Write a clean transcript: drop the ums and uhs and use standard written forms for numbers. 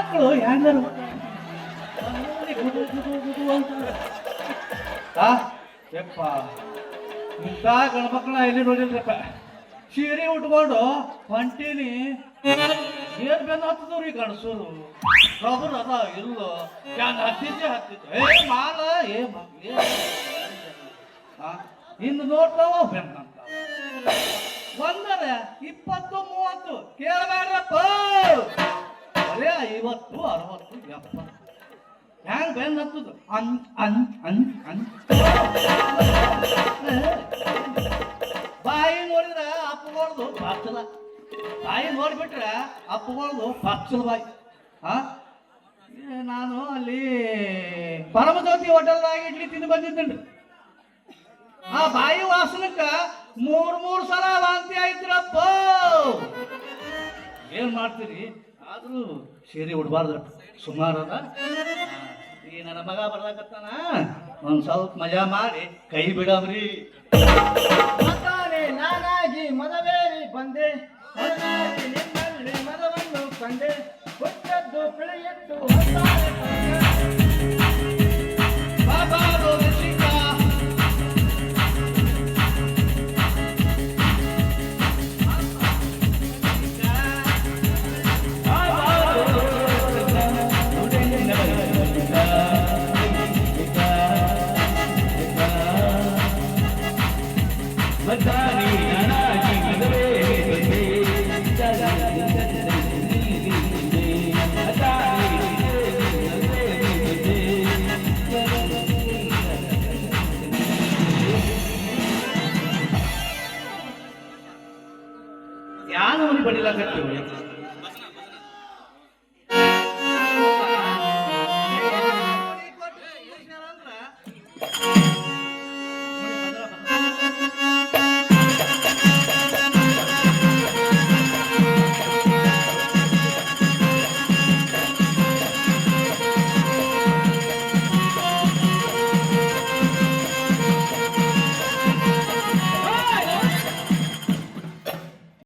ಮಕ್ಕಳು ಹೆಂಗಾರು ಯಪ್ಪ ಇಂಥ ಗಣಮಕ್ಕಳನ್ನ ಎಲ್ಲಿ ನೋಡಿಲ್ರಪ್ಪ. ಸೀರೆ ಉಟ್ಕೊಂಡು ಹೊಂಟೀನಿ, ಏನ್ ಬೆನ್ನು ಹತ್ತದವ್ರಿ ಗಣಸೂರು ರಬ್ಬರ್ ಅದ ಇಲ್ಲೋ ಹೆಂಗ್ ಹತ್ತಿದ್ದೆ ಏ ಮಾಲ ಇನ್ನು ನೋಡ್ತಾವ ಬೆನ್ನಂತ ಒಂದರೆ 20-30 ಕೇಳಬೇಡ್ರಪ್ಪ, ಬರೇ 50, 60, 70 ಹೆಂಗ್ ಬೆನ್ ಹತ್ತದು ಬಾಯಿ ನೋಡಿದ್ರ ಅಪ್ಪಗೊಳ್ದು ಪಚ್ಚಲ, ಬಾಯಿ ನೋಡ್ಬಿಟ್ರ ಅಪ್ಪಗೊಳ್ದು ಪಚ್ಚಲ ಬಾಯಿ. ನಾನು ಅಲ್ಲಿ ಪರಮಜ್ಯೋತಿ ಹೋಟೆಲ್ದಾಗ ಇಡ್ಲಿ ತಿಂದು ಬಂದಿದ್ದೇನೆ. ಆ ಬಾಯಿ ವಾಸನಕ್ಕ 3 ಸಲ ವಾಂತಿ ಆಯ್ತ್ರಪ್ಪ. ಏನ್ ಮಾಡ್ತೀರಿ, ಆದ್ರೂ ಸೀರೆ ಉಡ್ಬಾರ್ದ್ರಪ್ಪ, ಸುಮಾರದ. ಈ ನನ್ನ ಮಗ ಬರ್ಲಾಕತ್ತಾನ, ಒಂದ್ ಸ್ವಲ್ಪ ಮಜಾ ಮಾಡಿ ಕೈ ಬಿಡವ್ರಿ. ನಾನಾಗಿ ಮದವೇರಿ ಬಂದೆ, ನಿನ್ನಲ್ಲಿ ಮದವನ್ನು ಕಂಡೆ, ಹುಟ್ಟದ್ದು ಬೆಳೆಯಟ್ಟು ಯಾರು ಬಡಿಲಾಕತ್ತೀವಿ.